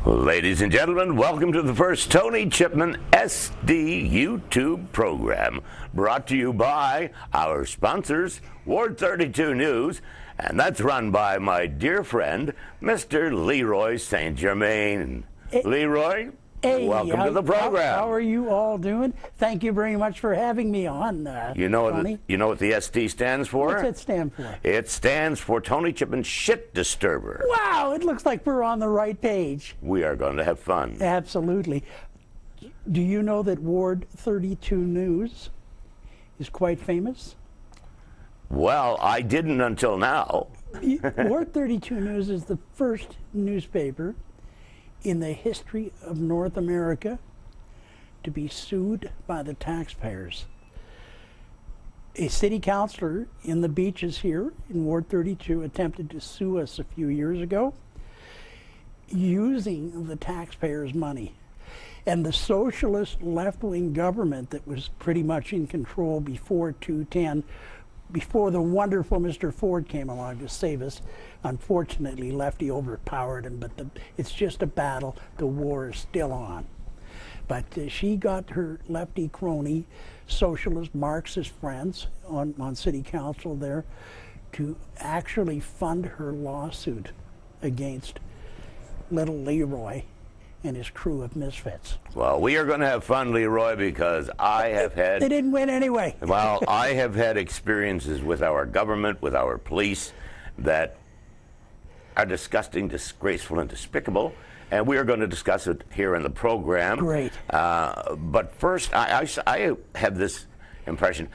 Ladies and gentlemen, welcome to the first Tony Chipman SD YouTube program, brought to you by our sponsors, Ward 32 News, and that's run by my dear friend, Mr. Leroy St Germaine. Leroy, welcome to the program. How are you all doing? Thank you very much for having me on, Tony. You know what the SD stands for? What's it stand for? It stands for Tony Chipman Shit Disturber. Wow, it looks like we're on the right page. We are going to have fun. Absolutely. Do you know that Ward 32 News is quite famous? Well, I didn't until now. Ward 32 News is the first newspaper in the history of North America to be sued by the taxpayers. A city councilor in the Beaches here in Ward 32 attempted to sue us a few years ago using the taxpayers' money. And the socialist left-wing government that was pretty much in control before 2010, before the wonderful Mr. Ford came along to save us. Unfortunately, Lefty overpowered him, but it's just a battle. The war is still on. But she got her lefty crony, socialist, Marxist friends on city council there to actually fund her lawsuit against little Leroy and his crew of misfits. Well, we are going to have fun, Leroy, because I have had... They didn't win anyway. Well, I have had experiences with our government, with our police, that are disgusting, disgraceful, and despicable, and we are going to discuss it here in the program. Great. But first, I have this impression.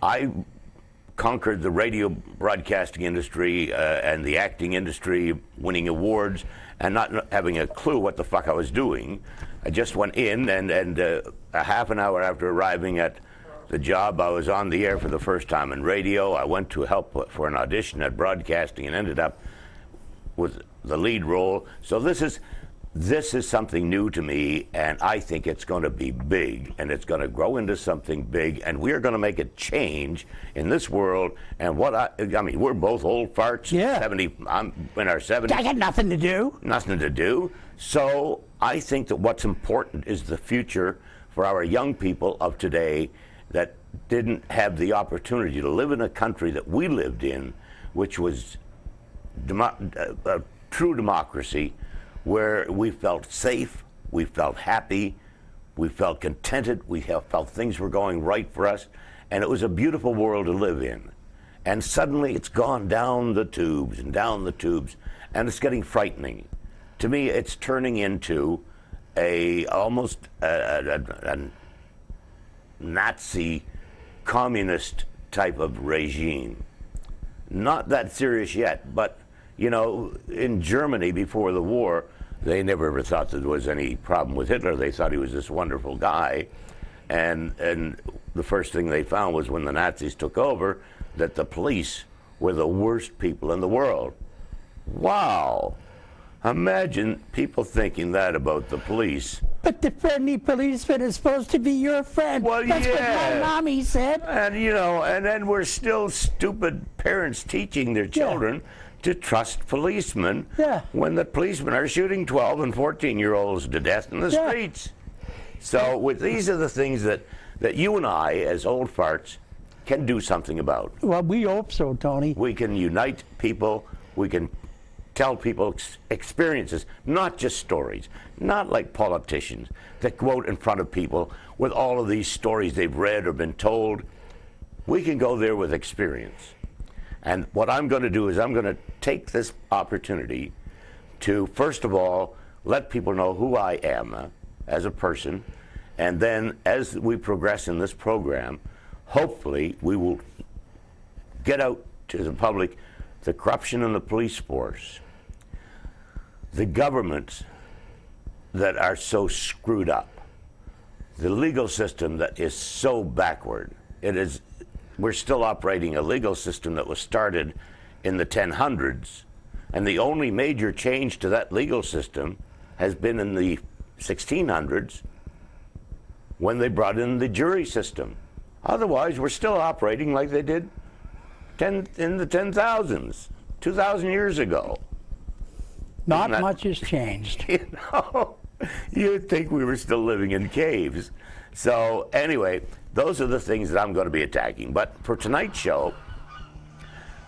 I conquered the radio broadcasting industry and the acting industry, winning awards, and not having a clue what the fuck I was doing. I just went in, and a half an hour after arriving at the job, I was on the air for the first time in radio. I went to help for an audition at broadcasting and ended up with the lead role. So this is something new to me, and I think it's going to be big, and it's going to grow into something big, and we are going to make a change in this world. And what I mean, we're both old farts. Yeah. 70. I'm in our 70s. I got nothing to do. Nothing to do. So I think that what's important is the future for our young people of today that didn't have the opportunity to live in a country that we lived in, which was a true democracy, where we felt safe, we felt happy, we felt contented, we felt things were going right for us, and it was a beautiful world to live in. And suddenly it's gone down the tubes and down the tubes, and it's getting frightening. To me, it's turning into almost a Nazi communist type of regime. Not that serious yet, but you know, in Germany before the war, they never ever thought that there was any problem with Hitler. They thought he was this wonderful guy. And the first thing they found was when the Nazis took over, that the police were the worst people in the world. Wow. Imagine people thinking that about the police. But the friendly policeman is supposed to be your friend. Well, That's what my mommy said. And, you know, and then we're still stupid parents teaching their children to trust policemen when the policemen are shooting 12 and 14-year-olds to death in the streets. So these are the things that you and I, as old farts, can do something about. Well, we hope so, Tony. We can unite people. We can tell people experiences, not just stories, not like politicians that go out in front of people with all of these stories they've read or been told. We can go there with experience. And what I'm going to do is I'm going to take this opportunity to, first of all, let people know who I am as a person. And then as we progress in this program, hopefully we will get out to the public the corruption in the police force, the governments that are so screwed up, the legal system that is so backward. We're still operating a legal system that was started in the 1000s, and the only major change to that legal system has been in the 1600s when they brought in the jury system. Otherwise, we're still operating like they did in the 10,000s, 2,000 years ago. Not much has changed. You know, you'd think we were still living in caves. So anyway, those are the things that I'm going to be attacking. But for tonight's show,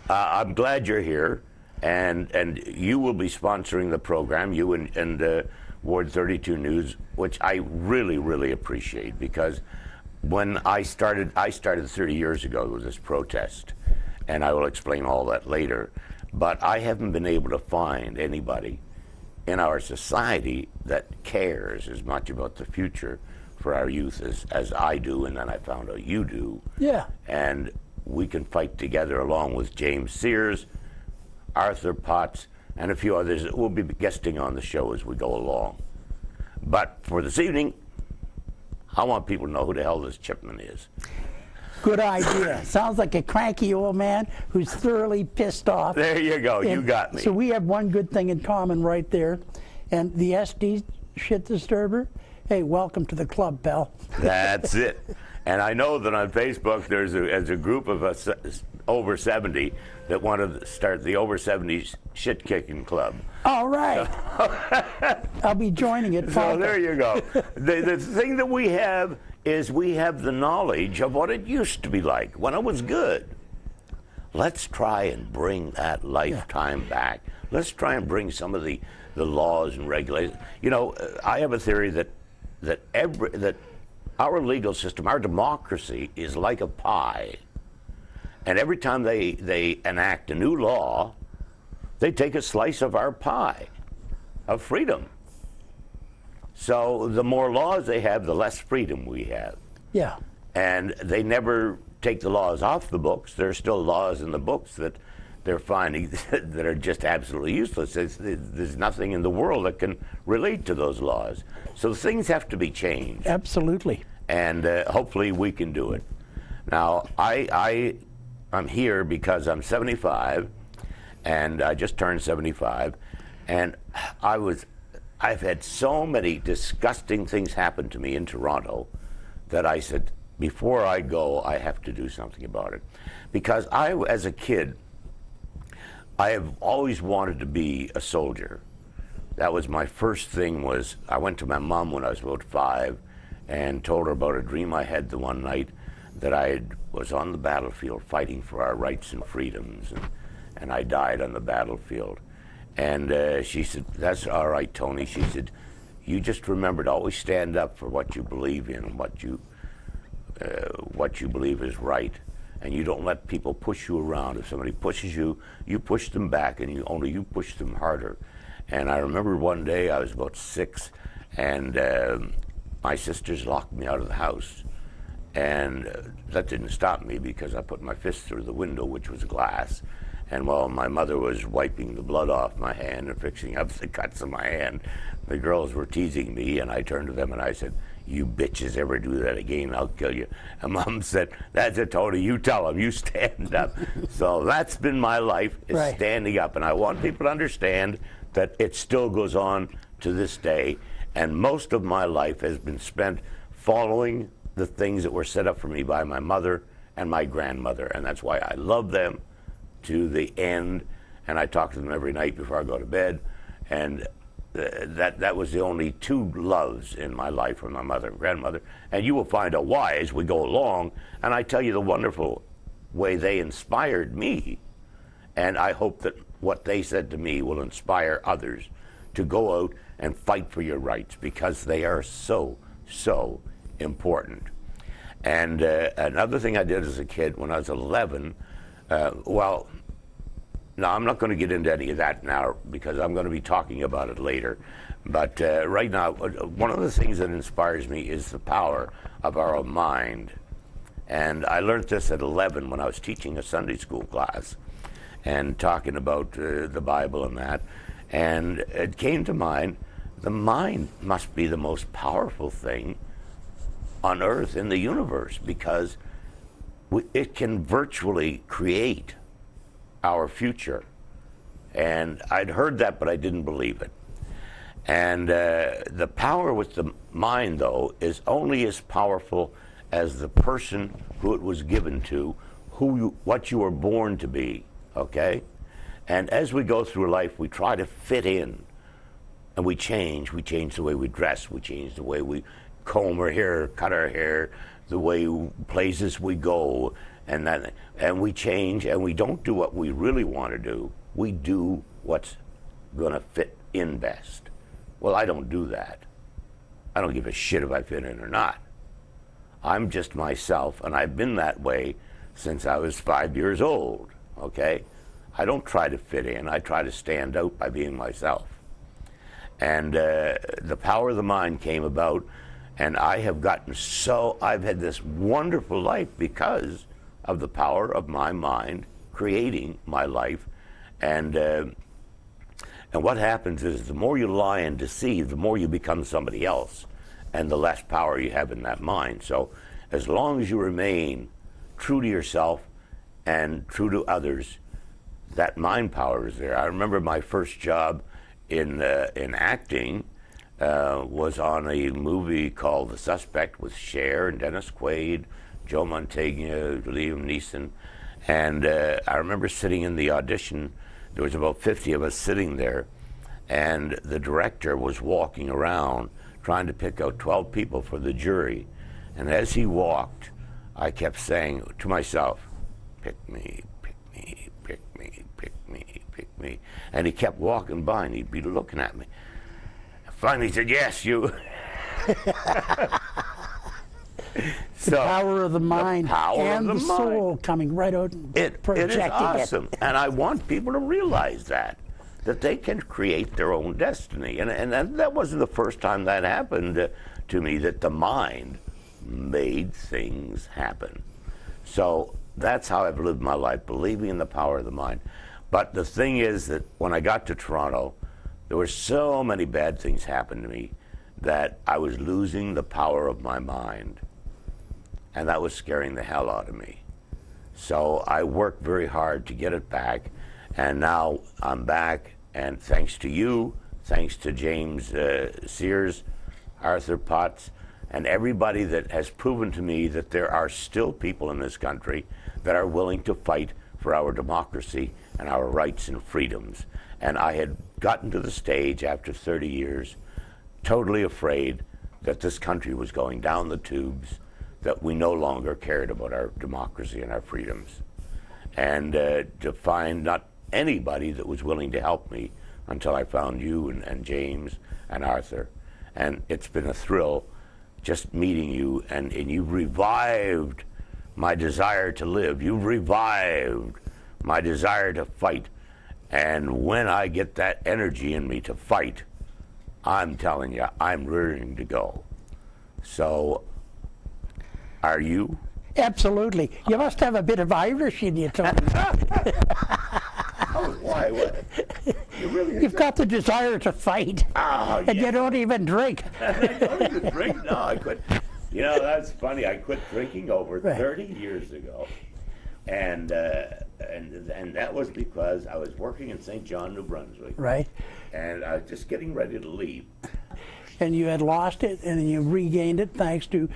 I'm glad you're here, and you will be sponsoring the program, you and Ward 32 News, which I really, really appreciate, because when I started 30 years ago with this protest, and I will explain all that later, but I haven't been able to find anybody in our society that cares as much about the future for our youth as I do, and then I found out you do. Yeah. And we can fight together along with James Sears, Arthur Potts, and a few others that will be guesting on the show as we go along. But for this evening, I want people to know who the hell this Chipman is. Good idea. Sounds like a cranky old man who's thoroughly pissed off. There you go. And you got me. So we have one good thing in common right there. And the SD shit disturber, hey, welcome to the club, pal. That's it. And I know that on Facebook there's a group of us over 70 that want to start the over 70s shit kicking club. All right. I'll be joining it. So there you go. The thing that we have is we have the knowledge of what it used to be like when it was good. Let's try and bring that lifetime back. Let's try and bring some of the laws and regulations. You know, I have a theory that our legal system, our democracy, is like a pie. And every time they enact a new law, they take a slice of our pie of freedom. So the more laws they have, the less freedom we have. Yeah. And they never take the laws off the books. There are still laws in the books that they're finding that are just absolutely useless. There's nothing in the world that can relate to those laws. So things have to be changed. Absolutely. And hopefully we can do it. Now, I'm here because I'm 75, and I just turned 75, and I've had so many disgusting things happen to me in Toronto that I said, before I go, I have to do something about it. Because as a kid, I have always wanted to be a soldier. That was my first thing. I went to my mom when I was about 5 and told her about a dream I had the one night that I was on the battlefield fighting for our rights and freedoms, and I died on the battlefield. And she said, "That's all right, Tony." She said, "You just remember to always stand up for what you believe in and what you believe is right. And you don't let people push you around. If somebody pushes you, you push them back, and you push them harder." And I remember one day I was about 6, and my sisters locked me out of the house. And that didn't stop me, because I put my fist through the window, which was glass. And while my mother was wiping the blood off my hand and fixing up the cuts on my hand, the girls were teasing me, and I turned to them and I said, "You bitches ever do that again, I'll kill you." And Mom said, "That's it, Tony, you tell them, you stand up." So that's been my life, is right. Standing up. And I want people to understand that it still goes on to this day. And most of my life has been spent following the things that were set up for me by my mother and my grandmother. And that's why I love them to the end. And I talk to them every night before I go to bed. And that was the only two loves in my life, were my mother and grandmother. And you will find out why as we go along. And I tell you the wonderful way they inspired me. And I hope that what they said to me will inspire others to go out and fight for your rights, because they are so, so important. And another thing I did as a kid when I was 11, well, no, I'm not going to get into any of that now, because I'm going to be talking about it later. But right now, one of the things that inspires me is the power of our mind. And I learned this at 11 when I was teaching a Sunday school class and talking about the Bible and that. And it came to mind, the mind must be the most powerful thing on earth, in the universe, because it can virtually create our future. And I'd heard that, but I didn't believe it. And the power with the mind, though, is only as powerful as the person who it was given to, what you were born to be, okay? And as we go through life, we try to fit in and we change. We change the way we dress. We change the way we comb our hair, cut our hair, the way places we go, and we change, and we don't do what we really want to do. We do what's going to fit in best. Well, I don't do that. I don't give a shit if I fit in or not. I'm just myself, and I've been that way since I was 5 years old, okay? I don't try to fit in. I try to stand out by being myself. And the power of the mind came about, and I have gotten I've had this wonderful life because of the power of my mind creating my life. And what happens is the more you lie and deceive, the more you become somebody else, and the less power you have in that mind. So as long as you remain true to yourself and true to others, that mind power is there. I remember my first job in acting was on a movie called The Suspect with Cher and Dennis Quaid, Joe Mantegna, Liam Neeson. And I remember sitting in the audition. There was about 50 of us sitting there, and the director was walking around trying to pick out 12 people for the jury. And as he walked, I kept saying to myself, pick me, pick me, pick me, pick me, pick me. And he kept walking by, and he'd be looking at me. Finally he said, yes, you. The power of the mind and the soul mind. Coming right out and projecting it is awesome. And I want people to realize that they can create their own destiny. And that wasn't the first time that happened to me, that the mind made things happen. So that's how I've lived my life, believing in the power of the mind. But the thing is that when I got to Toronto, there were so many bad things happened to me that I was losing the power of my mind. And that was scaring the hell out of me. So I worked very hard to get it back. And now I'm back. And thanks to you, thanks to James Sears, Arthur Potts, and everybody that has proven to me that there are still people in this country that are willing to fight for our democracy and our rights and freedoms. And I had gotten to the stage after 30 years, totally afraid that this country was going down the tubes, that we no longer cared about our democracy and our freedoms. And to find not anybody that was willing to help me until I found you and James and Arthur. And it's been a thrill just meeting you, and you've revived my desire to live. You've revived my desire to fight. And when I get that energy in me to fight, I'm telling you, I'm rearing to go. So, are you? Absolutely. You must have a bit of Irish in you, Tony. Oh, why? You've got the desire to fight, and you don't even drink. I don't even drink? No, I quit. You know, that's funny. I quit drinking over 30 years ago. And that was because I was working in St. John, New Brunswick. Right. And I was just getting ready to leave. And you had lost it, and then you regained it thanks to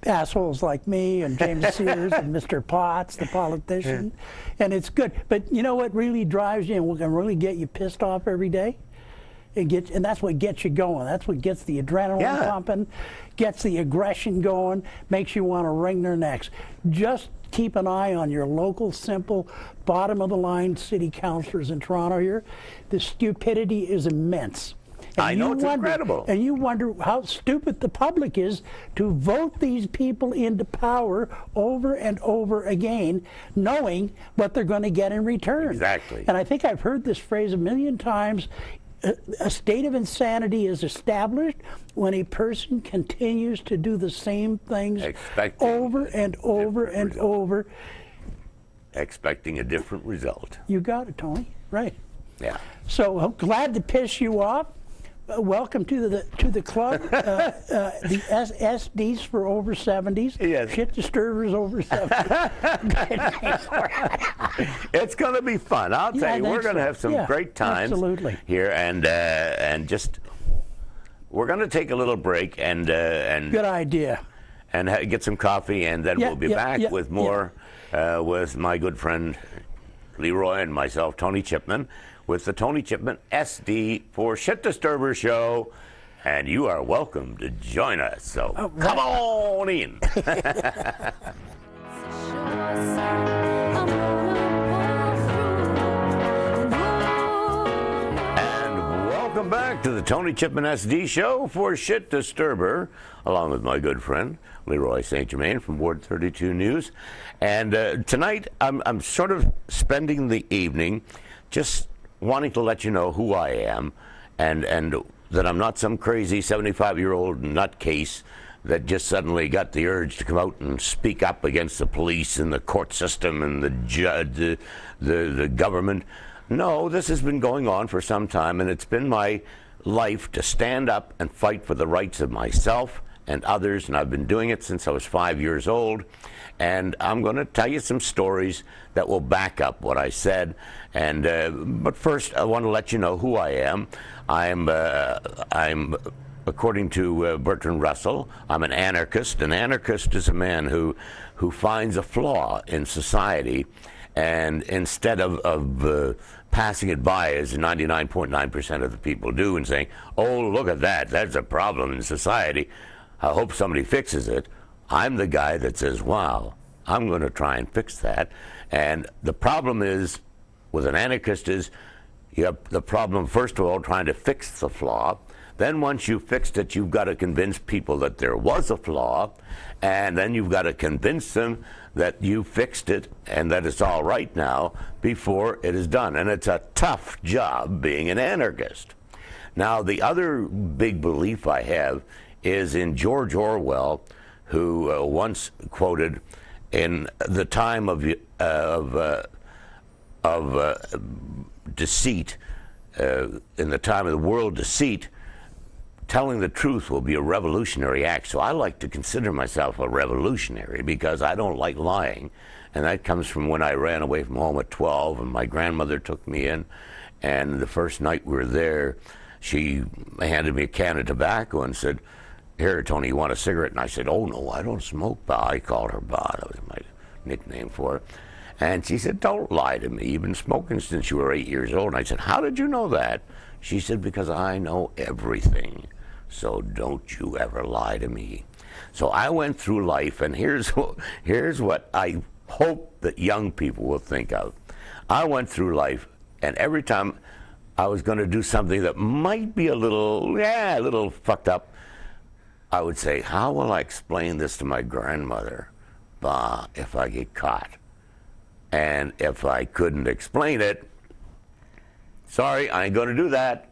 assholes like me and James Sears and Mr. Potts, the politician. And it's good. But you know what really drives you and what can really get you pissed off every day? And that's what gets you going. That's what gets the adrenaline pumping, gets the aggression going, makes you want to wring their necks. Just keep an eye on your local, simple, bottom-of-the-line city councilors in Toronto here. The stupidity is immense. And I know, it's incredible. And you wonder how stupid the public is to vote these people into power over and over again, knowing what they're going to get in return. Exactly. And I think I've heard this phrase a million times. A state of insanity is established when a person continues to do the same things over and over and over. Expecting a different result. You got it, Tony. Right. Yeah. So I'm glad to piss you off. Welcome to the club, the SDs for over 70s. Yes. Shit disturbers over 70s. It's going to be fun. I'll tell you, we're going to have some great times here, and just we're going to take a little break and good idea, and get some coffee, and then we'll be back with more with my good friend Leroy and myself, Tony Chipman. with the Tony Chipman SD for Shit Disturber Show. And you are welcome to join us. So come on in. Welcome back to the Tony Chipman SD Show for Shit Disturber, along with my good friend Leroy St Germaine from Ward 32 News. And tonight I'm sort of spending the evening just wanting to let you know who I am, and that I'm not some crazy 75-year-old nutcase that just suddenly got the urge to come out and speak up against the police and the court system and the judge, the government. No, this has been going on for some time, and it's been my life to stand up and fight for the rights of myself and others, and I've been doing it since I was 5 years old. And I'm going to tell you some stories that will back up what I said. And but first, I want to let you know who I am. I'm according to Bertrand Russell, I'm an anarchist. An anarchist is a man who finds a flaw in society, and instead of passing it by, as 99.9% of the people do, and saying, oh, look at that, that's a problem in society, I hope somebody fixes it, I'm the guy that says, wow, I'm going to try and fix that. And the problem is, with an anarchist, is you have the problem, first of all, trying to fix the flaw. Then once you've fixed it, you've got to convince people that there was a flaw, and then you've got to convince them that you fixed it and that it's all right now before it is done. And it's a tough job being an anarchist. Now, the other big belief I have is in George Orwell, who once quoted, in the time of deceit, in the time of the world deceit, telling the truth will be a revolutionary act. So I like to consider myself a revolutionary because I don't like lying. And that comes from when I ran away from home at 12 and my grandmother took me in. And the first night we were there, she handed me a can of tobacco and said, here, Tony, you want a cigarette? And I said, oh, no, I don't smoke, Ba. I called her Ba. That was my nickname for her. And she said, don't lie to me. You've been smoking since you were 8 years old. And I said, how did you know that? She said, because I know everything. So don't you ever lie to me. So I went through life, and here's what I hope that young people will think of. I went through life, and every time I was going to do something that might be a little fucked up, I would say, how will I explain this to my grandmother, Bah, if I get caught? And if I couldn't explain it, sorry, I ain't going to do that.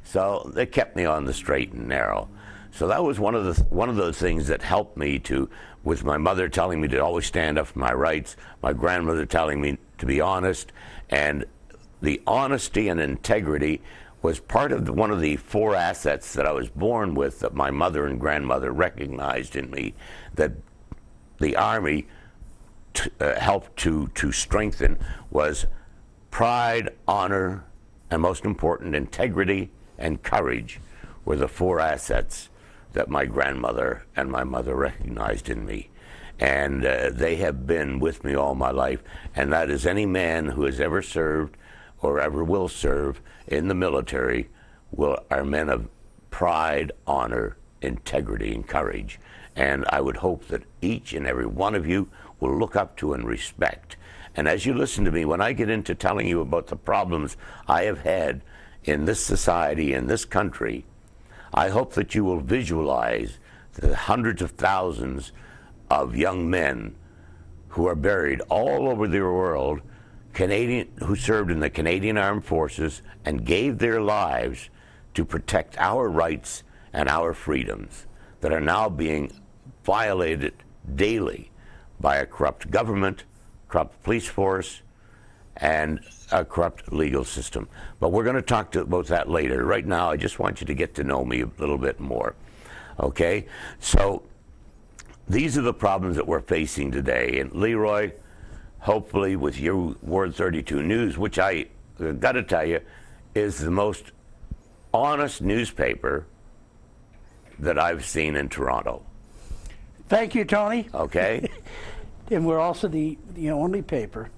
So they kept me on the straight and narrow. So that was one of those things that helped me to, with my mother telling me to always stand up for my rights, my grandmother telling me to be honest, and the honesty and integrity was part of one of the 4 assets that I was born with, that my mother and grandmother recognized in me, that the Army helped to strengthen, was pride, honor, and most important, integrity and courage were the 4 assets that my grandmother and my mother recognized in me. And they have been with me all my life. And that is any man who has ever served or ever will serve in the military are men of pride, honor, integrity, and courage. And I would hope that each and every one of you will look up to and respect. And as you listen to me, when I get into telling you about the problems I have had in this society, in this country, I hope that you will visualize the hundreds of thousands of young men who are buried all over the world, who served in the Canadian Armed Forces and gave their lives to protect our rights and our freedoms, that are now being violated daily by a corrupt government, corrupt police force, and a corrupt legal system. But we're going to talk about that later. Right now, I just want you to get to know me a little bit more. Okay? So these are the problems that we're facing today. And Leroy, hopefully with your Ward 32 News, which I got to tell you is the most honest newspaper that I've seen in Toronto. Thank you, Tony. Okay? And we're also the only paper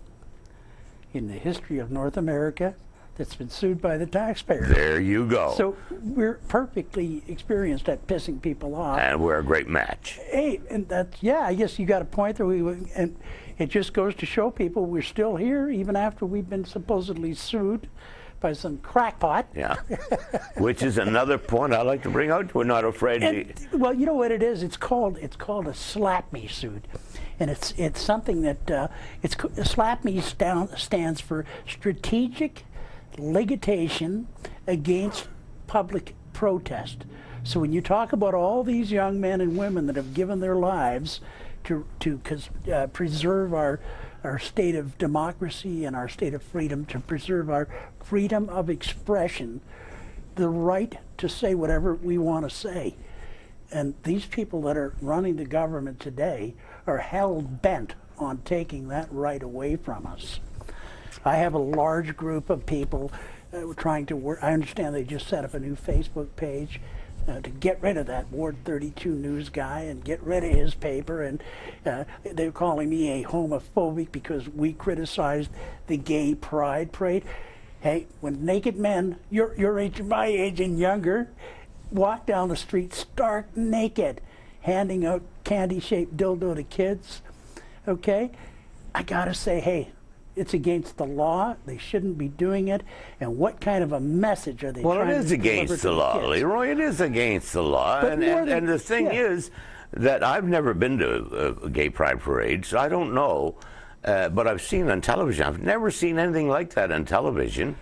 in the history of North America that's been sued by the taxpayer. There you go. So we're perfectly experienced at pissing people off. And we're a great match. Hey, and that's, yeah, I guess you got a point there. And it just goes to show people we're still here even after we've been supposedly sued by some crackpot. Yeah. Which is another point I like to bring out. We're not afraid to... Well, you know what it is? It's called a slap me suit. And it's something that slap me stands for strategic litigation against public protest. So when you talk about all these young men and women that have given their lives to preserve our state of democracy and our state of freedom, to preserve our freedom of expression, the right to say whatever we want to say. And these people that are running the government today are hell-bent on taking that right away from us. I have a large group of people trying to work. I understand they just set up a new Facebook page to get rid of that Ward 32 news guy and get rid of his paper. And they're calling me a homophobic because we criticized the gay pride parade. Hey, when naked men, your age, my age, and younger, walk down the street stark naked, handing out candy-shaped dildo to kids, okay? I gotta say, hey, it's against the law. They shouldn't be doing it. And what kind of a message are they trying to deliver? Well, it is against the law, Leroy. It is against the law. And the thing is that I've never been to a gay pride parade, so I don't know. But I've seen on television. I've never seen anything like that on television.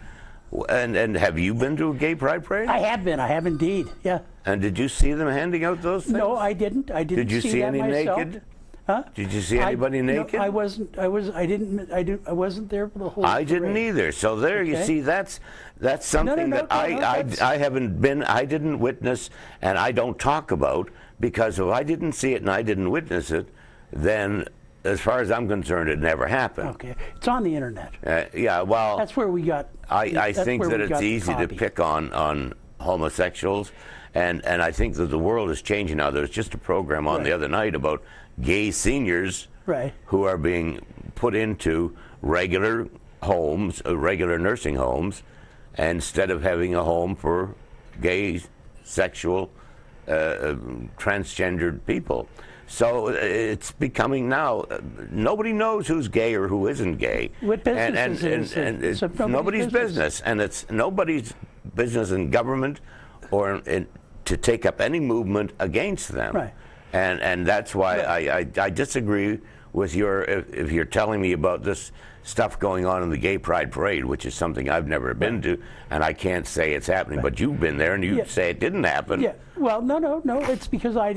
And have you been to a gay pride parade? I have been. I have indeed. Yeah. And did you see them handing out those things? No, I didn't. I didn't. Did you see any myself. naked? Huh? Did you see anybody naked? No, I wasn't. I wasn't there for the whole. I didn't either. So there, you see, that's something that I haven't been. I didn't witness, and I don't talk about, because if I didn't see it and I didn't witness it, then, as far as I'm concerned, it never happened. Okay, it's on the internet. Yeah, well, that's where we got. I think that it's easy to pick on homosexuals, and I think that the world is changing now. There was just a program on the other night about gay seniors who are being put into regular homes, regular nursing homes, instead of having a home for gay, sexual, transgendered people. So it's becoming now, nobody knows who's gay or who isn't gay. What business and it's nobody's business. And it's nobody's business in government or to take up any movement against them. Right. And that's why I disagree with if you're telling me about this stuff going on in the Gay Pride Parade, which is something I've never been to, and I can't say it's happening, but you've been there and you say it didn't happen. Yeah. Well, no. It's because I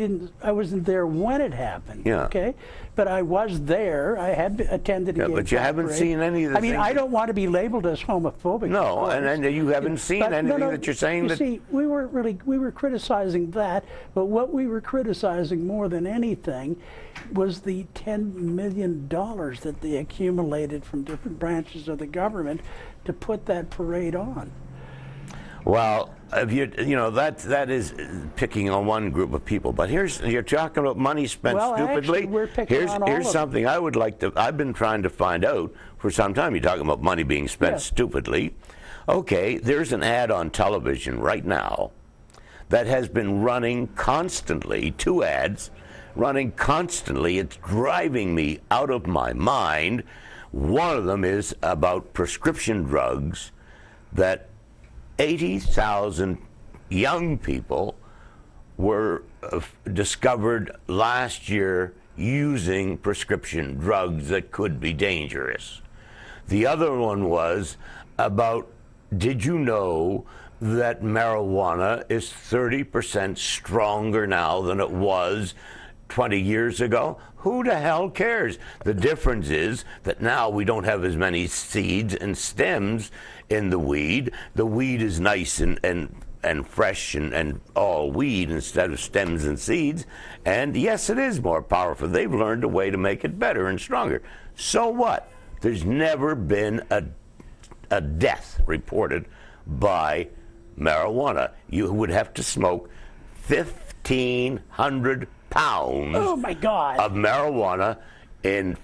wasn't there when it happened. Yeah. Okay. But I was there. I had attended a Gay but you Pride haven't parade. seen any of the things. I don't want to be labeled as homophobic. No, and you haven't seen anything that you're saying that. See, we were criticizing that, but what we were criticizing more than anything was the $10 million that they accumulated from different branches of the government to put that parade on. Well, if that is picking on one group of people. But you're talking about money spent stupidly. Actually, we're picking on all here's of something I would like to. I've been trying to find out for some time. You're talking about money being spent stupidly. Okay, there's an ad on television right now that has been running constantly. 2 ads running constantly. It's driving me out of my mind. One of them is about prescription drugs that 80,000 young people were discovered last year using prescription drugs that could be dangerous. The other one was about, did you know that marijuana is 30% stronger now than it was 20 years ago? Who the hell cares? The difference is that now we don't have as many seeds and stems in the weed. The weed is nice and fresh and all weed instead of stems and seeds. And yes, it is more powerful. They've learned a way to make it better and stronger. So what? There's never been a death reported by marijuana. You would have to smoke 1,500 pounds oh my God. of marijuana in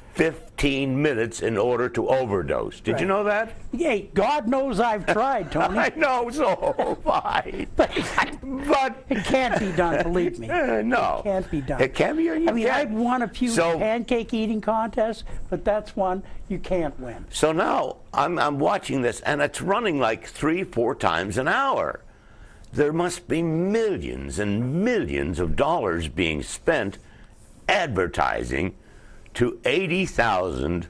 15 minutes in order to overdose. Did you know that? Yeah, God knows I've tried, Tony. I know, so fine. But it can't be done, believe me. No. It can't be done. It can be, or you can't. I've won a few pancake eating contests, but that's one you can't win. So now I'm watching this, and it's running like 3-4 times an hour. There must be millions and millions of dollars being spent advertising to 80,000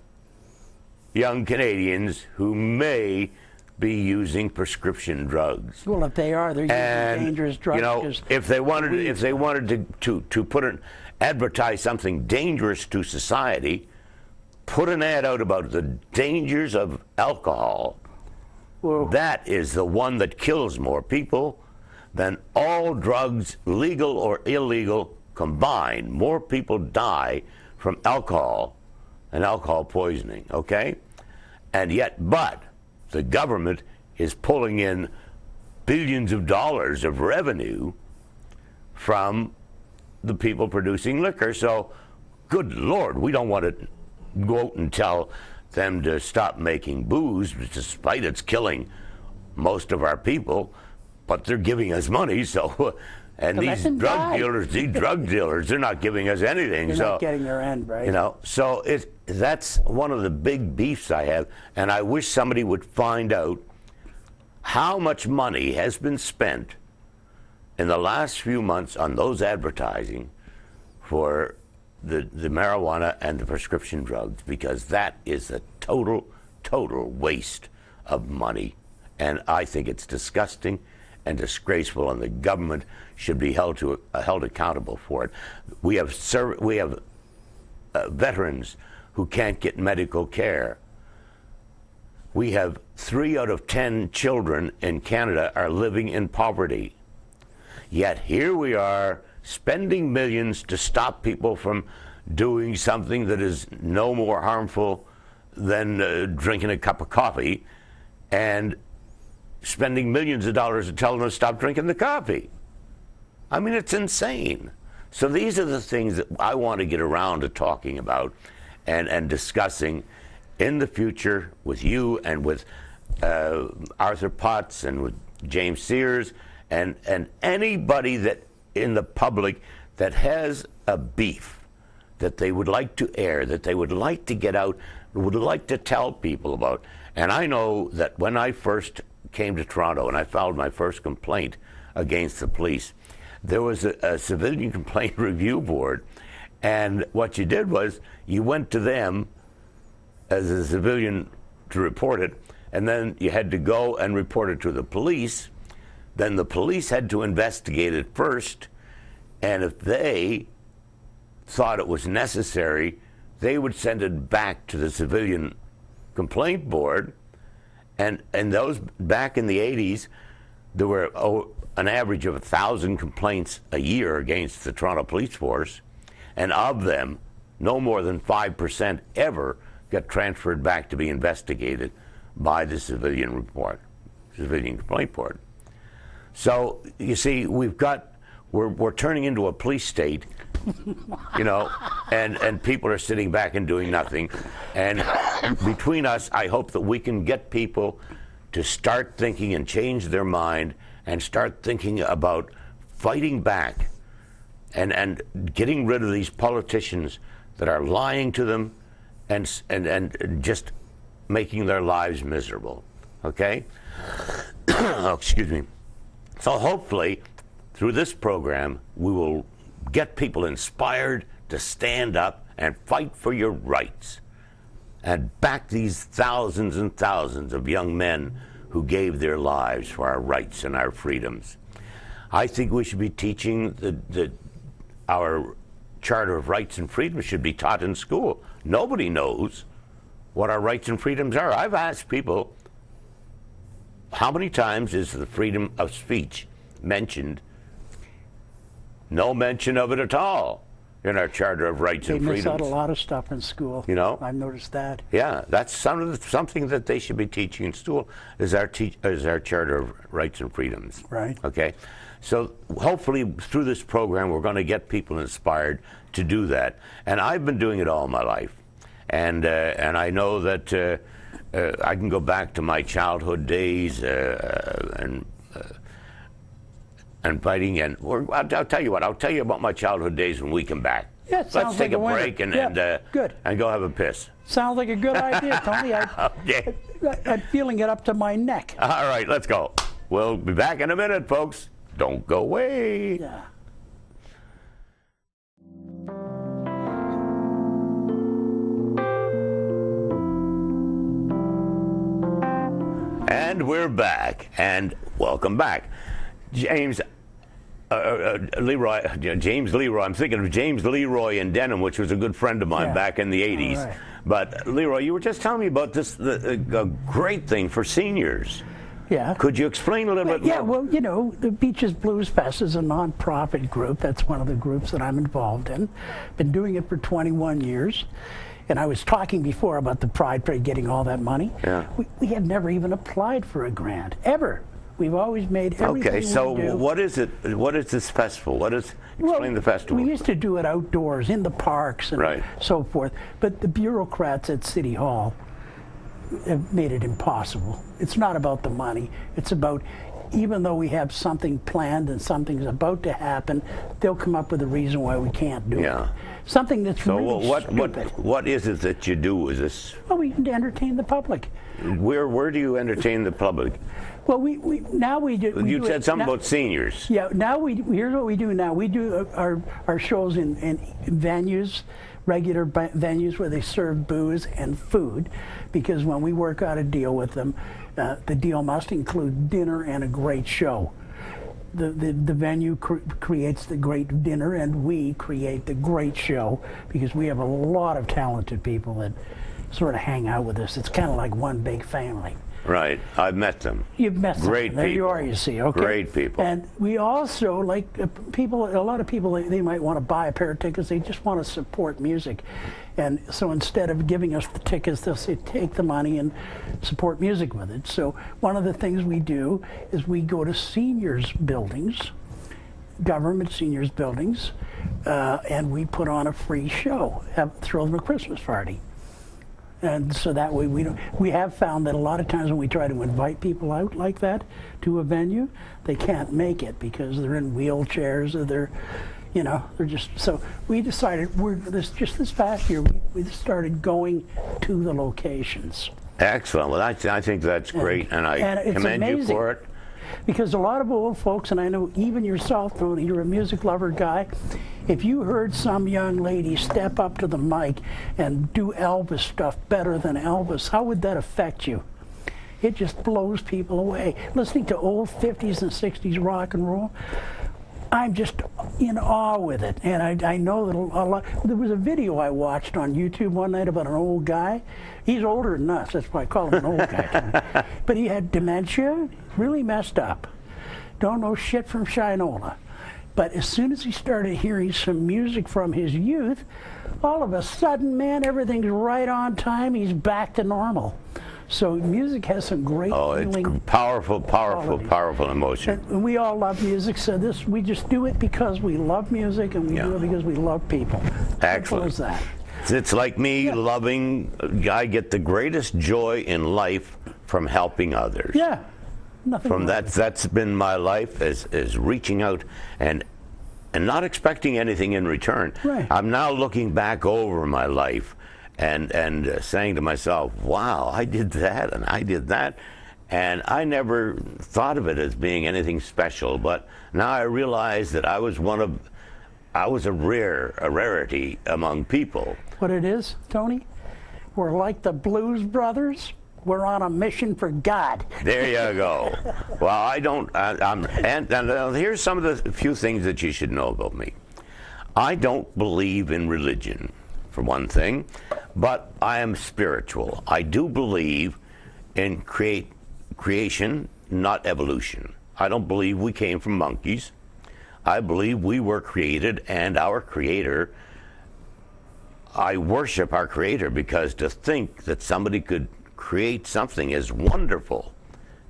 young Canadians who may be using prescription drugs. Well, if they are, they're using dangerous drugs. You know, if they wanted to put advertise something dangerous to society, put an ad out about the dangers of alcohol. Well, that is the one that kills more people than all drugs, legal or illegal, combined. More people die from alcohol and alcohol poisoning, okay? And yet, but the government is pulling in billions of dollars of revenue from the people producing liquor. So, good Lord, we don't want to go out and tell them to stop making booze, despite it's killing most of our people, but they're giving us money, so... And these drug dealers, they're not giving us anything. They're not getting their end, right? You know, so that's one of the big beefs I have, and I wish somebody would find out how much money has been spent in the last few months on those advertising for the marijuana and the prescription drugs, because that is a total waste of money, and I think it's disgusting and disgraceful, and the government should be held accountable for it. We have veterans who can't get medical care. We have 3 out of 10 children in Canada are living in poverty. Yet here we are spending millions to stop people from doing something that is no more harmful than drinking a cup of coffee, and spending millions of dollars to tell them to stop drinking the coffee. I mean, it's insane. So these are the things that I want to get around to talking about and discussing in the future with you and with Arthur Potts and with James Sears and anybody that in the public that has a beef that they would like to air, that they would like to get out, would like to tell people about. And I know that when I first came to Toronto and I filed my first complaint against the police, there was a civilian complaint review board, and what you did was you went to them as a civilian to report it, and then you had to go and report it to the police. Then the police had to investigate it first, and if they thought it was necessary, they would send it back to the civilian complaint board. And those, back in the 80s, there were an average of 1,000 complaints a year against the Toronto Police Force, and of them, no more than 5% ever got transferred back to be investigated by the civilian complaint board. So you see, we're turning into a police state, you know, and people are sitting back and doing nothing. And between us, I hope that we can get people to start thinking and change their mind and start thinking about fighting back and getting rid of these politicians that are lying to them and just making their lives miserable. Okay? Oh, excuse me. So hopefully, through this program, we will get people inspired to stand up and fight for your rights and back these thousands and thousands of young men who gave their lives for our rights and our freedoms. I think we should be teaching our Charter of Rights and Freedoms should be taught in school. Nobody knows what our rights and freedoms are. I've asked people, how many times is the freedom of speech mentioned? No mention of it at all in our Charter of Rights and Freedoms. They miss out a lot of stuff in school. You know, I've noticed that. Yeah, that's something that they should be teaching in school. Is our Charter of Rights and Freedoms. Right. Okay. So hopefully through this program we're going to get people inspired to do that. And I've been doing it all my life. and I know that I can go back to my childhood days and fighting. And I'll tell you what. I'll tell you about my childhood days when we come back. Yeah, let's take a break and good. And go have a piss. Sounds like a good idea, Tony. Okay. I'm feeling it up to my neck. All right, let's go. We'll be back in a minute, folks. Don't go away. Yeah. And we're back, and welcome back. James Leroy, I'm thinking of James Leroy in Denham, which was a good friend of mine back in the 80s. Right. But Leroy, you were just telling me about this, a great thing for seniors. Yeah. Could you explain a little bit more? Yeah, well, you know, the Beaches Blues Fest is a non-profit group. That's one of the groups that I'm involved in. Been doing it for 21 years. And I was talking before about the Pride Parade getting all that money. Yeah. We have never even applied for a grant, ever. We've always made everything Okay, so we do. what is it? What is this festival? Explain the festival. We used to do it outdoors, in the parks and so forth. But the bureaucrats at City Hall have made it impossible. It's not about the money. It's about, even though we have something planned and something's about to happen, they'll come up with a reason why we can't do it. Something that's really stupid. What is it that you do? Is this? Well, we entertain the public. Where do you entertain the public? Well, now we do. You said something about seniors. Yeah. Now here's what we do. Now we do our shows in venues, regular venues where they serve booze and food, because when we work out a deal with them, the deal must include dinner and a great show. The venue creates the great dinner, and we create the great show, because we have a lot of talented people that sort of hang out with us. It's kind of like one big family. Right, I've met them. You've met them. Great people. There you are, you see. Okay. Great people. And we also, like people, a lot of people, they might want to buy a pair of tickets. They just want to support music. And so instead of giving us the tickets, they'll say, take the money and support music with it. So one of the things we do is we go to seniors' buildings, government seniors' buildings, and we put on a free show, throw them a Christmas party. And so that way we have found that a lot of times when we try to invite people out like that to a venue, they can't make it because they're in wheelchairs or they're just, so we decided this past year we started going to the locations. Excellent. Well, I think that's great, and I commend you for it. Because a lot of old folks, and I know even yourself, Tony, you're a music lover guy, if you heard some young lady step up to the mic and do Elvis stuff better than Elvis, how would that affect you? It just blows people away. Listening to old 50s and 60s rock and roll, I'm just in awe with it. And I know that a lot. There was a video I watched on YouTube one night about an old guy. He's older than us, that's why I call him an old guy. But he had dementia, really messed up. Don't know shit from Shinola. But as soon as he started hearing some music from his youth, all of a sudden, man, everything's right on time. He's back to normal. So music has some great healing. It's powerful emotion. And we all love music, so we just do it because we love music, and we do it because we love people. Excellent. Simple as that. It's like me loving. I get the greatest joy in life from helping others. Yeah. Nothing from that. That's been my life, is reaching out and not expecting anything in return. Right. I'm now looking back over my life and saying to myself, wow, I did that and I did that. And I never thought of it as being anything special, but now I realize that I was a rarity among people. What it is, Tony? We're like the Blues Brothers. We're on a mission for God. There you go. Well, and here's some of the few things that you should know about me. I don't believe in religion, for one thing, but I am spiritual. I do believe in creation, not evolution. I don't believe we came from monkeys. I believe we were created, and our Creator, I worship our Creator, because to think that somebody could create something as wonderful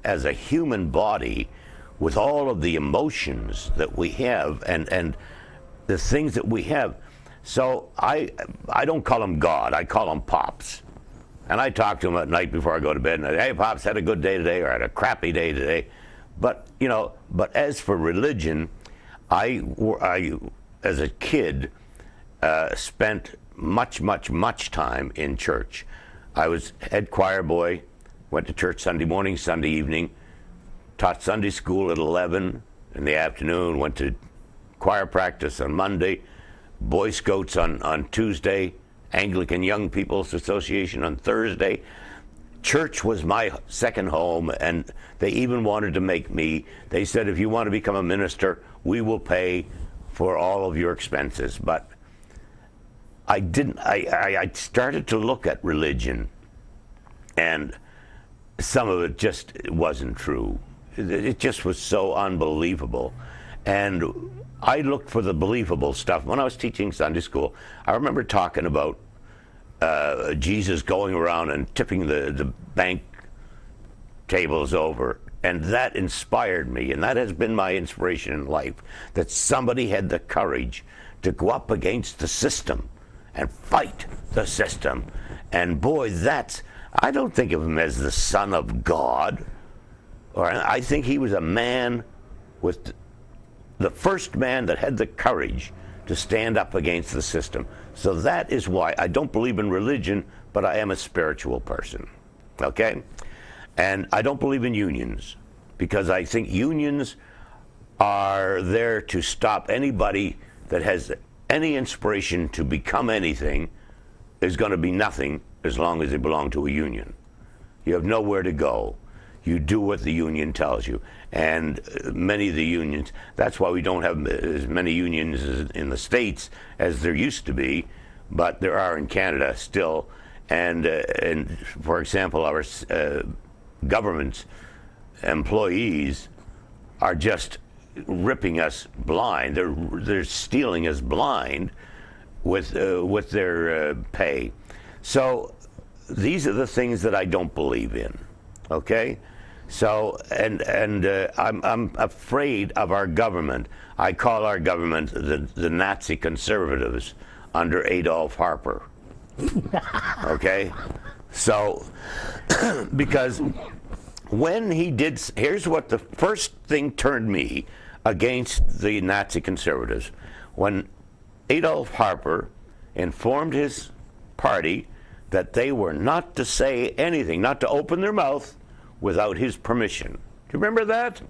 as a human body with all of the emotions that we have and the things that we have. So I don't call him God. I call him Pops. And I talk to him at night before I go to bed. And I say, hey, Pops, had a good day today, or had a crappy day today. But, you know, but as for religion, I as a kid, spent much time in church. I was head choir boy, went to church Sunday morning, Sunday evening, taught Sunday school at 11 in the afternoon, went to choir practice on Monday, Boy Scouts on Tuesday, Anglican Young People's Association on Thursday. Church was my second home, and they even wanted to make me, they said, if you want to become a minister, we will pay for all of your expenses. But I didn't, I started to look at religion, and some of it just wasn't true. It just was so unbelievable. And I looked for the believable stuff. When I was teaching Sunday school, I remember talking about Jesus going around and tipping the bank tables over. And that inspired me, and that has been my inspiration in life, that somebody had the courage to go up against the system and fight the system. And boy, I don't think of him as the Son of God. Or I think he was a man with the first man that had the courage to stand up against the system. So that is why I don't believe in religion, but I am a spiritual person. Okay? And I don't believe in unions, because I think unions are there to stop anybody that has any inspiration to become anything is going to be nothing as long as they belong to a union. You have nowhere to go. You do what the union tells you. And many of the unions, that's why we don't have as many unions in the States as there used to be, but there are in Canada still. And for example, our government's employees are just ripping us blind. They're stealing us blind with their pay. So these are the things that I don't believe in. Okay, so and I'm afraid of our government. I call our government the Nazi conservatives under Adolf Harper. Okay, so because when he did, here's what the first thing turned me against the Nazi conservatives. When Adolf Harper informed his party that they were not to say anything, not to open their mouth without his permission. Do you remember that?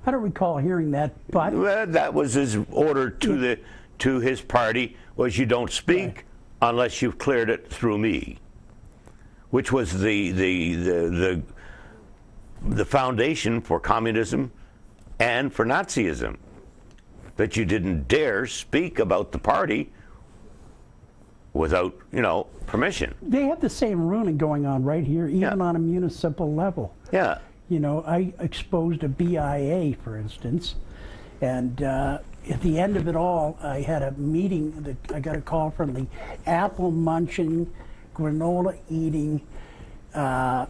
I don't recall hearing that, but well, that was his order to his party, was you don't speak right unless you've cleared it through me, which was the foundation for communism and for Nazism, that you didn't dare speak about the party without, permission. They have the same ruining going on right here, even on a municipal level. Yeah. I exposed a BIA, for instance, and at the end of it all, I had a meeting. I got a call from the apple-munching, granola-eating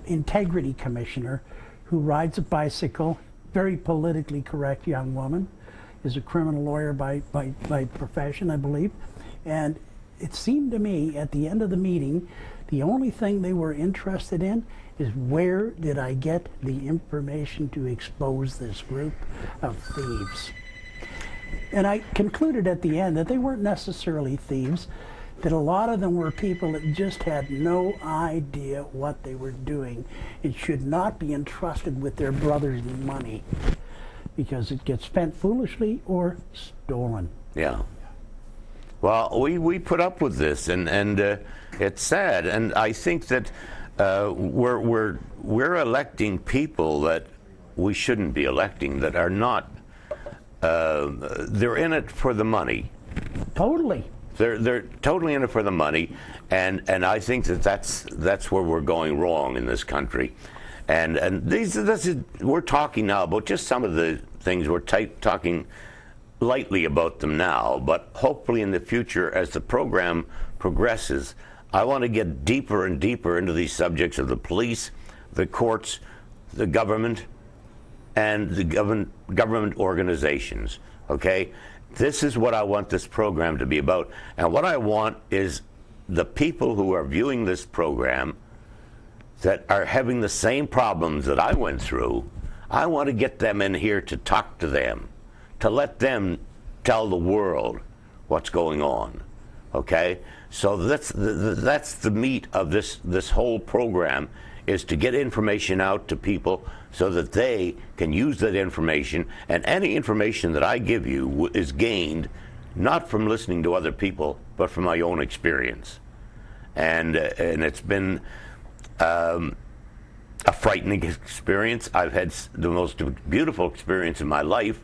integrity commissioner who rides a bicycle, very politically correct young woman, is a criminal lawyer by profession, I believe, and it seemed to me at the end of the meeting, the only thing they were interested in is where did I get the information to expose this group of thieves. And I concluded at the end that they weren't necessarily thieves, that a lot of them were people that just had no idea what they were doing and should not be entrusted with their brother's money because it gets spent foolishly or stolen. Yeah. Well, we put up with this, and it's sad, and I think that we're electing people that we shouldn't be electing, that are not. They're in it for the money. Totally. They're totally in it for the money, and I think that's where we're going wrong in this country, and we're talking now about just some of the things we're talking lightly about them now, but hopefully in the future, as the program progresses, I want to get deeper and deeper into these subjects of the police, the courts, the government, and the government organizations, okay? This is what I want this program to be about. And what I want is the people who are viewing this program that are having the same problems that I went through, I want to get them in here to talk to them, to let them tell the world what's going on. Okay? So that's the meat of this whole program, is to get information out to people so that they can use that information. And any information that I give you is gained not from listening to other people, but from my own experience. And it's been a frightening experience. I've had the most beautiful experience in my life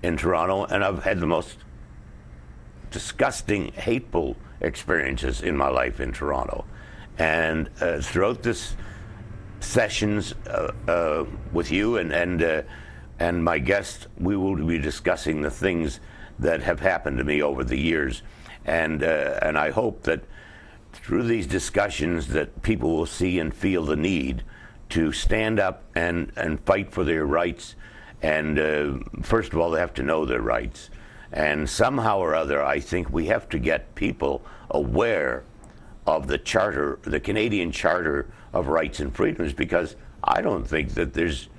in Toronto, and I've had the most disgusting, hateful experiences in my life in Toronto. And throughout this sessions with you and my guest, we will be discussing the things that have happened to me over the years, and I hope that through these discussions that people will see and feel the need to stand up and fight for their rights. And first of all, they have to know their rights. And somehow or other, I think we have to get people aware of the Charter, the Canadian Charter of Rights and Freedoms, because I don't think that there's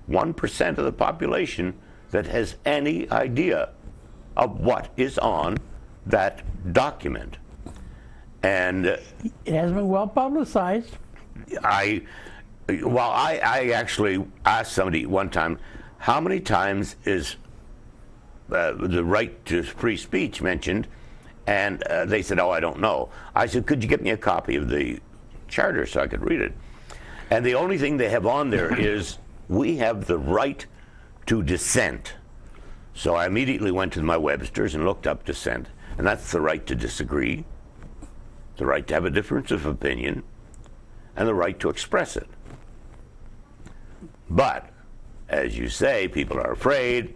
1% of the population that has any idea of what is on that document. And it hasn't been well publicized. I actually asked somebody one time, how many times is the right to free speech mentioned? And they said, oh, I don't know. I said, could you get me a copy of the charter so I could read it? And the only thing they have on there is, we have the right to dissent. So I immediately went to my Webster's and looked up dissent. And that's the right to disagree, the right to have a difference of opinion, and the right to express it. But, as you say, people are afraid,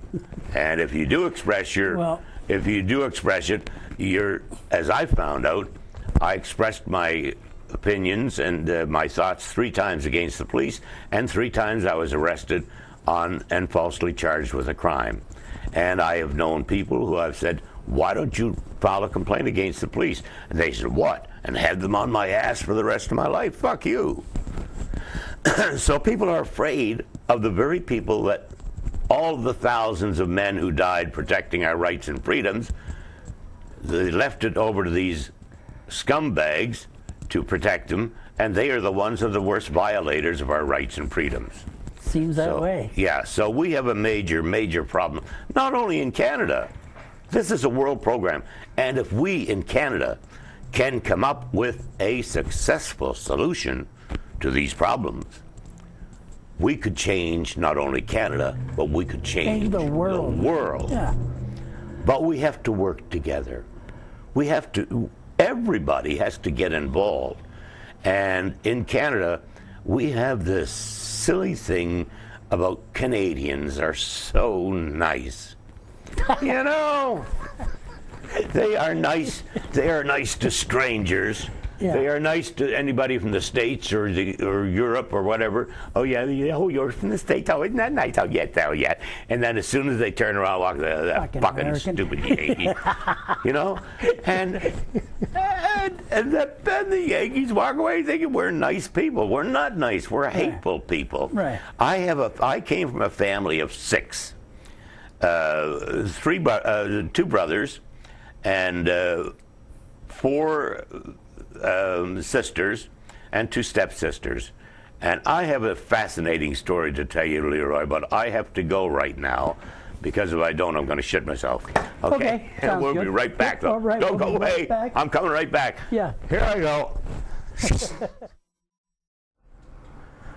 and if you do express it, you're, as I found out, I expressed my opinions and my thoughts 3 times against the police, and 3 times I was arrested and falsely charged with a crime. And I have known people who have said, why don't you file a complaint against the police? And they said, what? And had them on my ass for the rest of my life? Fuck you. So people are afraid of the very people that all the thousands of men who died protecting our rights and freedoms, they left it over to these scumbags to protect them, and they are the ones who are the worst violators of our rights and freedoms. Seems that way. Yeah, so we have a major, major problem, not only in Canada. This is a world program, and if we in Canada can come up with a successful solution to these problems, we could change not only Canada, but we could change the world. Yeah. But we have to work together. We have to, everybody has to get involved. And in Canada, we have this silly thing about Canadians are so nice. You know, they are nice. They are nice to strangers. Yeah. They are nice to anybody from the States or Europe or whatever. Oh yeah, oh, you're from the States. Oh, isn't that nice? Oh yeah. And then as soon as they turn around, walk that fucking stupid Yankee, you know. And the Yankees walk away thinking we're nice people. We're not nice. We're hateful people. Right. I came from a family of 6, 2 brothers, and 4. Sisters and 2 stepsisters. And I have a fascinating story to tell you, Leroy, but I have to go right now, because if I don't, I'm going to shit myself. Okay. And we'll be right back, though. Right, don't go away. Right, I'm coming right back. Yeah. Here I go.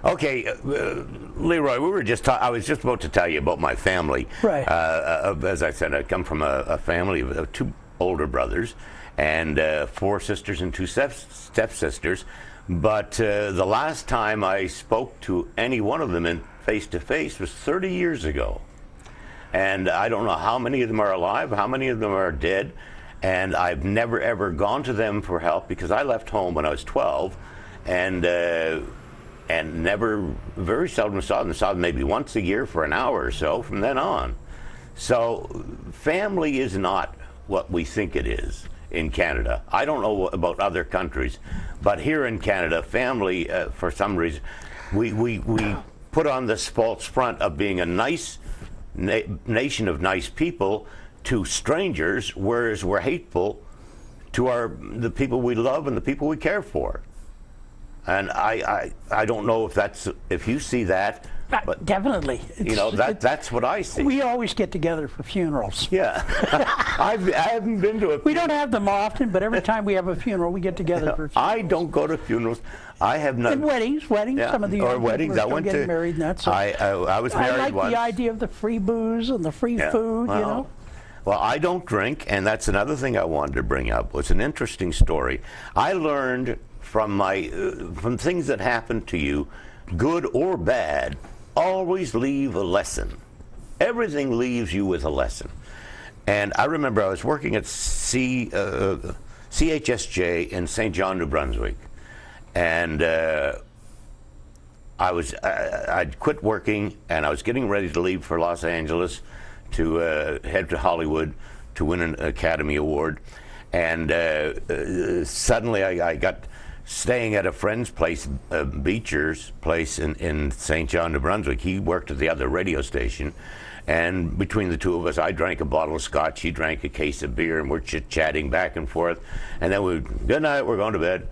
Okay, Leroy, I was just about to tell you about my family. Right. As I said, I come from a family of 2 older brothers, and 4 sisters and 2 stepsisters. But the last time I spoke to any one of them in face-to-face was 30 years ago. And I don't know how many of them are alive, how many of them are dead, and I've never, ever gone to them for help, because I left home when I was 12, and never, very seldom saw them maybe once a year for an hour or so from then on. So family is not what we think it is in Canada. I don't know about other countries, but here in Canada, family, for some reason, we put on this false front of being a nice nation of nice people to strangers, whereas we're hateful to the people we love and the people we care for. And I don't know if you see that. But, definitely. That's what I see. We always get together for funerals. Yeah. I haven't been to a... We don't have them often, but every time we have a funeral, we get together for funerals. I don't go to funerals. I have not... And weddings. Yeah. Some of the or weddings. I went to... getting married and that. So I was married once. I like the idea of the free booze and the free food, Well, I don't drink, and that's another thing I wanted to bring up. It's an interesting story. I learned from from things that happen to you, good or bad, always leave a lesson. Everything leaves you with a lesson. And I remember I was working at CHSJ in St. John, New Brunswick, and I'd quit working, and I was getting ready to leave for Los Angeles to head to Hollywood to win an Academy Award. And suddenly I got staying at a friend's place, Beecher's place in St. John, New Brunswick. He worked at the other radio station. And between the two of us, I drank a bottle of scotch, he drank a case of beer, and we're chit-chatting back and forth. And then good night, we're going to bed.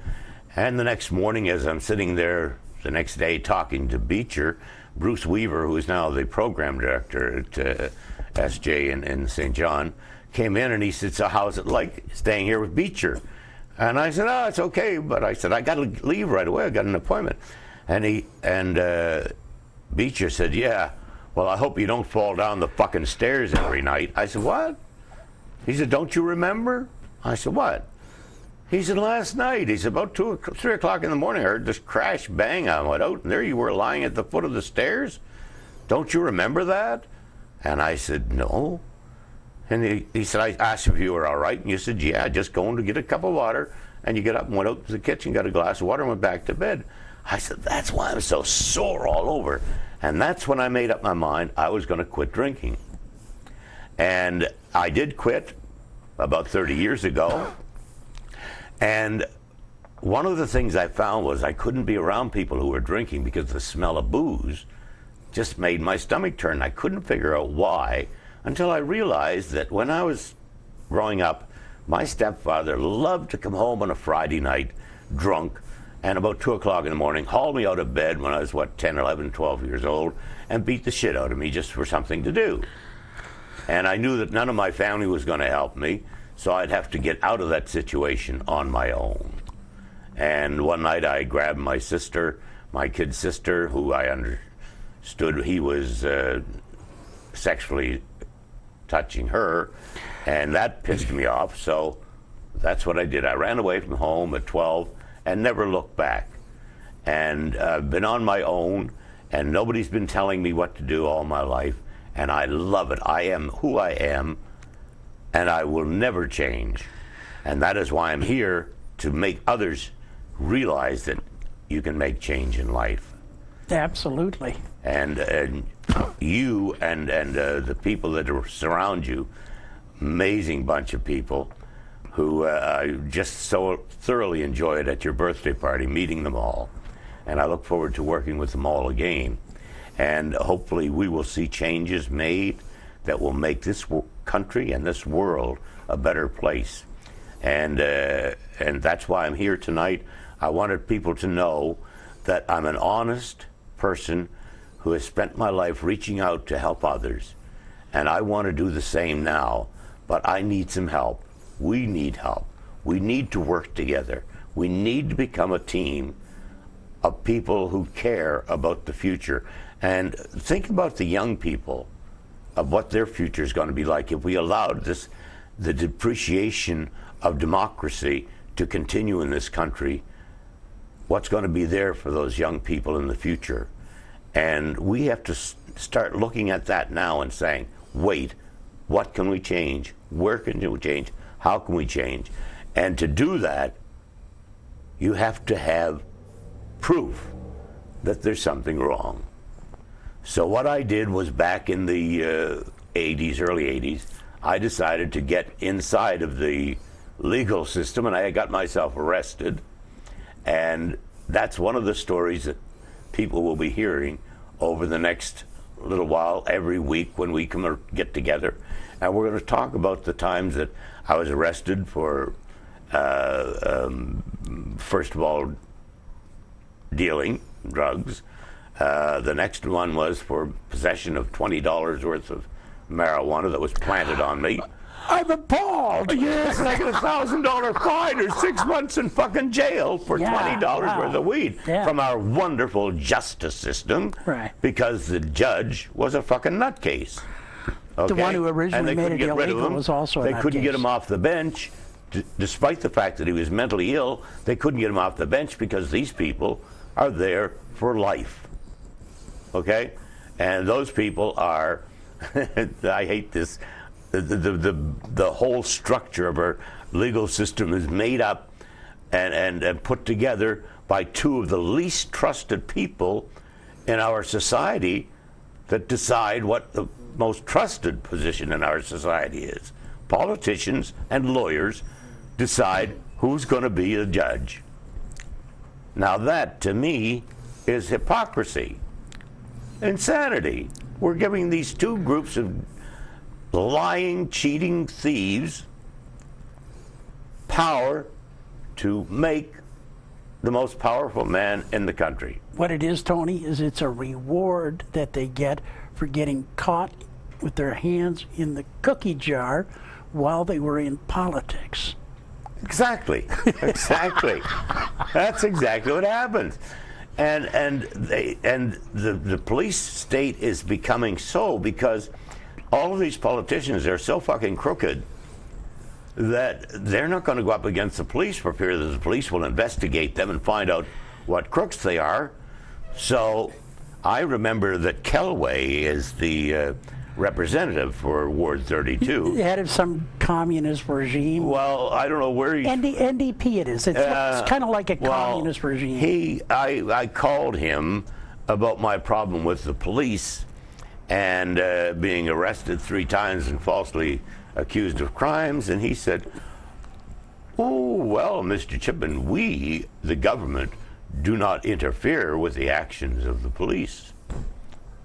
And the next morning, as I'm sitting there the next day talking to Beecher, Bruce Weaver, who is now the program director at SJ in St. John, came in and he said, "So how's it like staying here with Beecher?" And I said, "Oh, it's okay," but I said, "I got to leave right away. I got an appointment." And Beecher said, "Yeah, well, I hope you don't fall down the fucking stairs every night." I said, "What?" He said, "Don't you remember?" I said, "What?" He said, "Last night," he said, "about 3 o'clock in the morning, I heard this crash bang. I went out, and there you were lying at the foot of the stairs. Don't you remember that?" And I said, "No." And he said, "I asked if you were all right, and you said, yeah, just going to get a cup of water." And you get up and went out to the kitchen, got a glass of water, and went back to bed. I said, "That's why I'm so sore all over." And that's when I made up my mind I was going to quit drinking. And I did quit about 30 years ago. And one of the things I found was I couldn't be around people who were drinking because the smell of booze just made my stomach turn. I couldn't figure out why until I realized that when I was growing up, my stepfather loved to come home on a Friday night drunk, and about 2 o'clock in the morning haul me out of bed when I was, 10, 11, 12 years old, and beat the shit out of me just for something to do. And I knew that none of my family was going to help me, so I'd have to get out of that situation on my own. And one night I grabbed my sister, my kid sister, who I understood he was sexually touching her, and that pissed me off, so that's what I did. I ran away from home at 12 and never looked back. And I've been on my own, and nobody's been telling me what to do all my life, and I love it. I am who I am, and I will never change. And that is why I'm here, to make others realize that you can make change in life. Absolutely. And you and the people that surround you, amazing bunch of people who just so thoroughly enjoyed at your birthday party, meeting them all. And I look forward to working with them all again. And hopefully we will see changes made that will make this country and this world a better place. And that's why I'm here tonight. I wanted people to know that I'm an honest person who has spent my life reaching out to help others. And I want to do the same now, but I need some help. We need help. We need to work together. We need to become a team of people who care about the future. And think about the young people, of what their future is going to be like if we allowed the depreciation of democracy to continue in this country. What's going to be there for those young people in the future? And we have to start looking at that now and saying, wait, what can we change? Where can we change? How can we change? And to do that, you have to have proof that there's something wrong. So what I did was, back in the 80s, early 80s, I decided to get inside of the legal system, and I got myself arrested. And that's one of the stories that people will be hearing over the next little while, every week when we get together. And we're going to talk about the times that I was arrested for, first of all, dealing drugs. The next one was for possession of $20 worth of marijuana that was planted on me. I'm appalled. Yes, and I got a $1,000 fine or 6 months in fucking jail for $20 worth of weed from our wonderful justice system, because the judge was a fucking nutcase. Okay? The one who originally made it illegal was also a nutcase. They couldn't get him off the bench, despite the fact that he was mentally ill. They couldn't get him off the bench because these people are there for life. Okay, and those people are. I hate this. The whole structure of our legal system is made up and put together by two of the least trusted people in our society that decide what the most trusted position in our society is. Politicians and lawyers decide who's going to be a judge. Now that, to me, is hypocrisy, insanity. We're giving these two groups of lying, cheating thieves power to make the most powerful man in the country. What it is, Tony, is it's a reward that they get for getting caught with their hands in the cookie jar while they were in politics. Exactly. Exactly. That's exactly what happens. And the police state is becoming so because all of these politicians are so fucking crooked that they're not going to go up against the police for fear that the police will investigate them and find out what crooks they are. So I remember that Kelway is the representative for Ward 32. The head of some communist regime. Well, I don't know where he... NDP it is. It's kind of like a communist regime. I called him about my problem with the police and being arrested 3 times and falsely accused of crimes, and he said, "Oh, well, Mr. Chipman, we, the government, do not interfere with the actions of the police."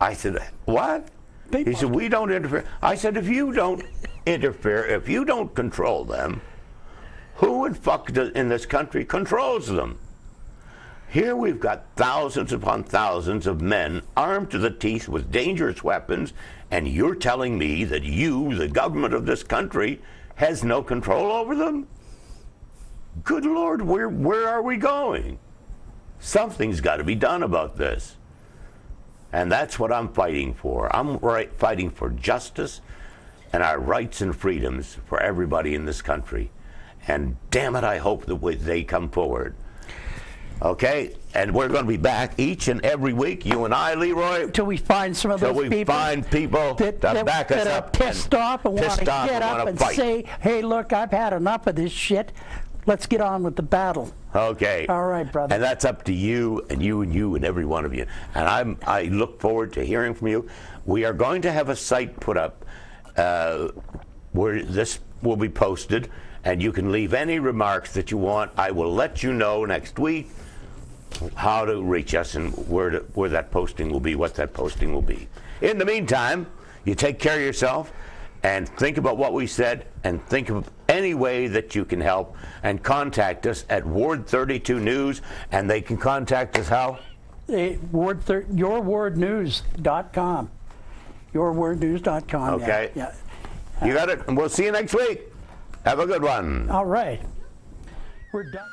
I said, "What?" He said, "We don't interfere." I said, "If you don't interfere, if you don't control them, who in fuck in this country controls them? Here we've got thousands upon thousands of men armed to the teeth with dangerous weapons, and you're telling me that you, the government of this country, has no control over them? Good Lord, where are we going? Something's got to be done about this." And that's what I'm fighting for. I'm fighting for justice and our rights and freedoms for everybody in this country. And damn it, I hope that they come forward. Okay? And we're going to be back each and every week, you and I, Leroy. Till we find some of those people. Till we find people that back us up. That are pissed off and want to get up and say, "Hey, look, I've had enough of this shit. Let's get on with the battle." Okay. All right, brother. And that's up to you and you and you and every one of you. And I look forward to hearing from you. We are going to have a site put up where this will be posted, and you can leave any remarks that you want. I will let you know next week how to reach us and where that posting will be, what that posting will be. In the meantime, you take care of yourself and think about what we said and think of any way that you can help, and contact us at Ward 32 News, and they can contact us how? Yourwardnews.com. Yourwardnews.com. Okay. Yeah. You got it, and we'll see you next week. Have a good one. All right. We're done.